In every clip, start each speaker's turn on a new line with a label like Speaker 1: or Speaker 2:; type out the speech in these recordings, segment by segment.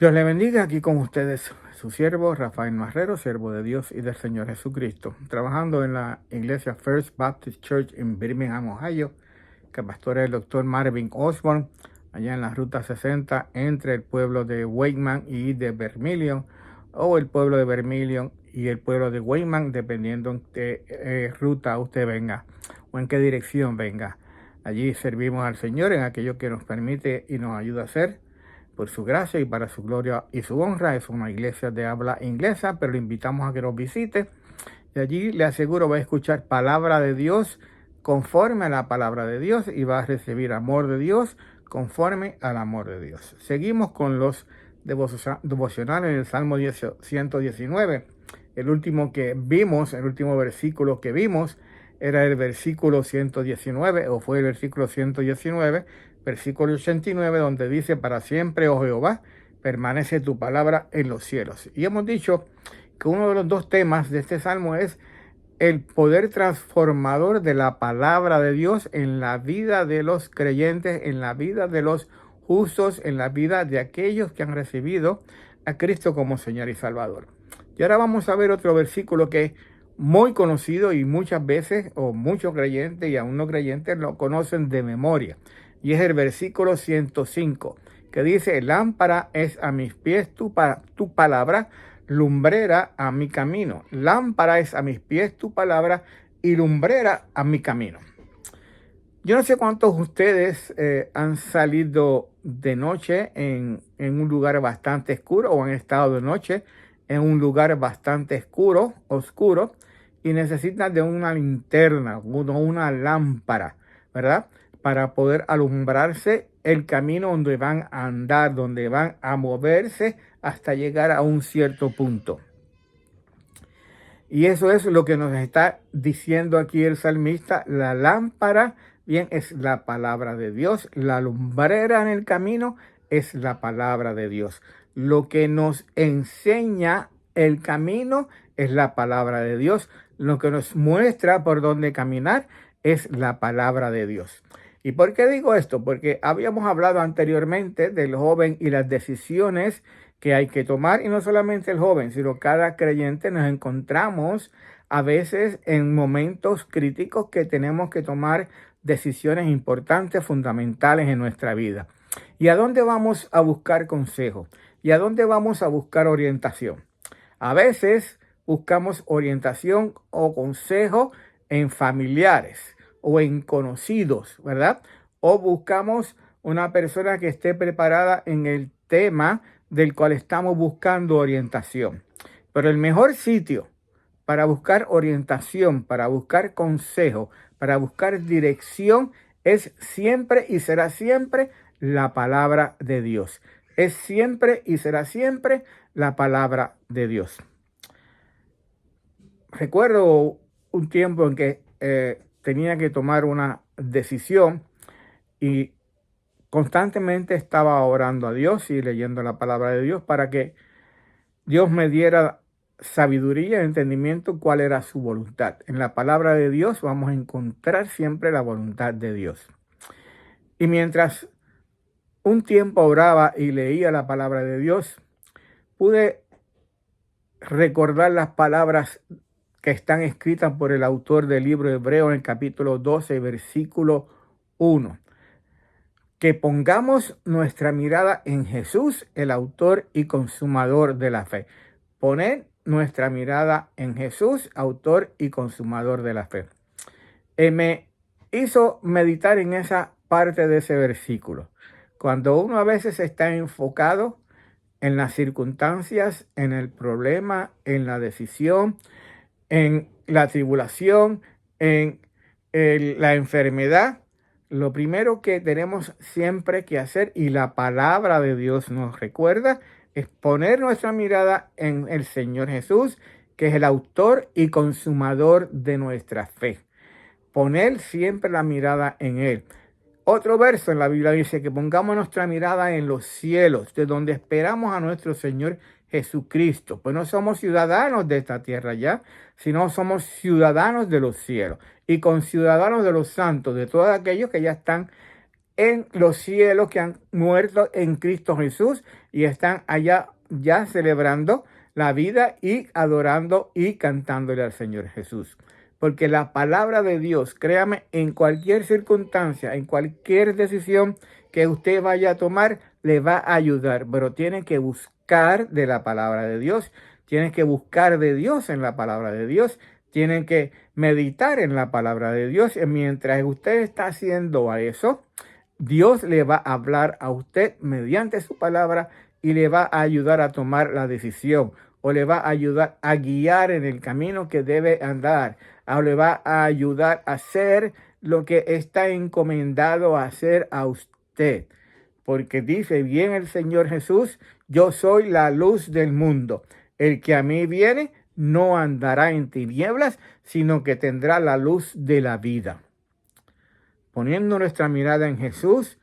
Speaker 1: Dios le bendiga, aquí con ustedes su siervo Rafael Marrero, siervo de Dios y del Señor Jesucristo, trabajando en la iglesia First Baptist Church en Birmingham, Ohio, que pastora el doctor Marvin Osborne, allá en la ruta 60 entre el pueblo de Wayman y de Vermilion, o el pueblo de Vermilion y el pueblo de Wayman, dependiendo en qué ruta usted venga o en qué dirección venga. Allí servimos al Señor en aquello que nos permite y nos ayuda a hacer por su gracia y para su gloria y su honra. Es una iglesia de habla inglesa, pero le invitamos a que nos visite. Y allí le aseguro va a escuchar palabra de Dios conforme a la palabra de Dios y va a recibir amor de Dios conforme al amor de Dios. Seguimos con los devocionales en el Salmo 119. El último que vimos, el último versículo que vimos era el versículo 119, o fue el versículo 119, versículo 89, donde dice: para siempre, oh Jehová, permanece tu palabra en los cielos. Y hemos dicho que uno de los dos temas de este salmo es el poder transformador de la palabra de Dios en la vida de los creyentes, en la vida de los justos, en la vida de aquellos que han recibido a Cristo como Señor y Salvador. Y ahora vamos a ver otro versículo que es muy conocido y muchas veces, o muchos creyentes y aún no creyentes, lo conocen de memoria. Y es el versículo 105, que dice: lámpara es a mis pies tu palabra, lumbrera a mi camino. Lámpara es a mis pies tu palabra y lumbrera a mi camino. Yo no sé cuántos de ustedes han salido de noche en un lugar bastante oscuro, o han estado de noche en un lugar bastante oscuro, y necesitan de una linterna, una lámpara, ¿verdad? Para poder alumbrarse el camino donde van a andar, donde van a moverse hasta llegar a un cierto punto. Y eso es lo que nos está diciendo aquí el salmista. La lámpara, bien, es la palabra de Dios. La lumbrera en el camino es la palabra de Dios. Lo que nos enseña el camino es la palabra de Dios. Lo que nos muestra por dónde caminar es la palabra de Dios. ¿Y por qué digo esto? Porque habíamos hablado anteriormente del joven y las decisiones que hay que tomar, y no solamente el joven, sino cada creyente. Nos encontramos a veces en momentos críticos que tenemos que tomar decisiones importantes, fundamentales en nuestra vida. ¿Y a dónde vamos a buscar consejo? ¿Y a dónde vamos a buscar orientación? A veces buscamos orientación o consejo en familiares o en conocidos, ¿verdad? O buscamos una persona que esté preparada en el tema del cual estamos buscando orientación. Pero el mejor sitio para buscar orientación, para buscar consejo, para buscar dirección, es siempre y será siempre la palabra de Dios. Es siempre y será siempre la palabra de Dios. Recuerdo un tiempo en que tenía que tomar una decisión y constantemente estaba orando a Dios y leyendo la palabra de Dios para que Dios me diera sabiduría y entendimiento cuál era su voluntad. En la palabra de Dios vamos a encontrar siempre la voluntad de Dios. Y mientras un tiempo oraba y leía la palabra de Dios, pude recordar las palabras que están escritas por el autor del libro Hebreo en el capítulo 12, versículo 1. Que pongamos nuestra mirada en Jesús, el autor y consumador de la fe. Poner nuestra mirada en Jesús, autor y consumador de la fe. Me hizo meditar en esa parte de ese versículo. Cuando uno a veces está enfocado en las circunstancias, en el problema, en la decisión, en la tribulación, en la enfermedad, lo primero que tenemos siempre que hacer, y la palabra de Dios nos recuerda, es poner nuestra mirada en el Señor Jesús, que es el autor y consumador de nuestra fe. Poner siempre la mirada en Él. Otro verso en la Biblia dice que pongamos nuestra mirada en los cielos, de donde esperamos a nuestro Señor Jesucristo. Pues no somos ciudadanos de esta tierra ya, sino somos ciudadanos de los cielos y conciudadanos de los santos, de todos aquellos que ya están en los cielos, que han muerto en Cristo Jesús y están allá ya celebrando la vida y adorando y cantándole al Señor Jesús. Porque la palabra de Dios, créame, en cualquier circunstancia, en cualquier decisión que usted vaya a tomar, le va a ayudar. Pero tiene que buscar de la palabra de Dios. Tiene que buscar de Dios en la palabra de Dios. Tienen que meditar en la palabra de Dios. Y mientras usted está haciendo eso, Dios le va a hablar a usted mediante su palabra y le va a ayudar a tomar la decisión, o le va a ayudar a guiar en el camino que debe andar, o le va a ayudar a hacer lo que está encomendado a hacer a usted. Porque dice bien el Señor Jesús: yo soy la luz del mundo. El que a mí viene no andará en tinieblas, sino que tendrá la luz de la vida. Poniendo nuestra mirada en Jesús,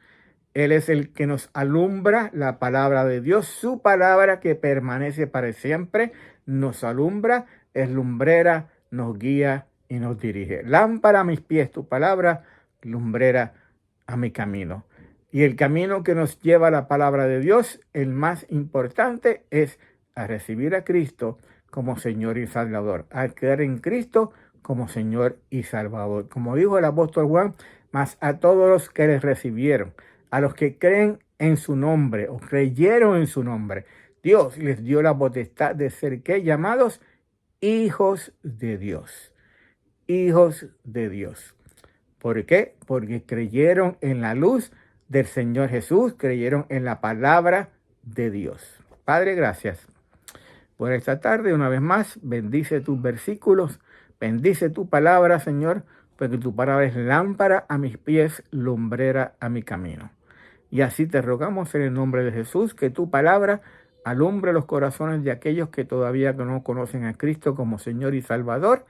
Speaker 1: Él es el que nos alumbra la palabra de Dios. Su palabra, que permanece para siempre, nos alumbra, es lumbrera, nos guía y nos dirige. Lámpara a mis pies tu palabra, lumbrera a mi camino. Y el camino que nos lleva a la palabra de Dios, el más importante, es a recibir a Cristo como Señor y Salvador, a creer en Cristo como Señor y Salvador. Como dijo el apóstol Juan: mas a todos los que les recibieron, a los que creen en su nombre o creyeron en su nombre, Dios les dio la potestad de ser, ¿qué? Llamados hijos de Dios. Hijos de Dios. ¿Por qué? Porque creyeron en la luz del Señor Jesús, creyeron en la palabra de Dios. Padre, gracias por esta tarde. Una vez más, bendice tus versículos, bendice tu palabra, Señor, porque tu palabra es lámpara a mis pies, lumbrera a mi camino. Y así te rogamos en el nombre de Jesús, que tu palabra alumbre los corazones de aquellos que todavía no conocen a Cristo como Señor y Salvador,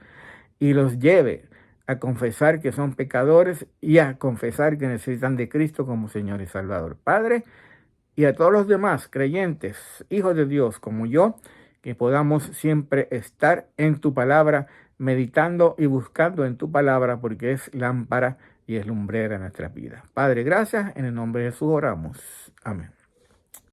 Speaker 1: y los lleve a confesar que son pecadores y a confesar que necesitan de Cristo como Señor y Salvador. Padre, y a todos los demás creyentes, hijos de Dios como yo, que podamos siempre estar en tu palabra, meditando y buscando en tu palabra, porque es lámpara y es lumbrera en nuestra vida. Padre, gracias. En el nombre de Jesús oramos. Amén.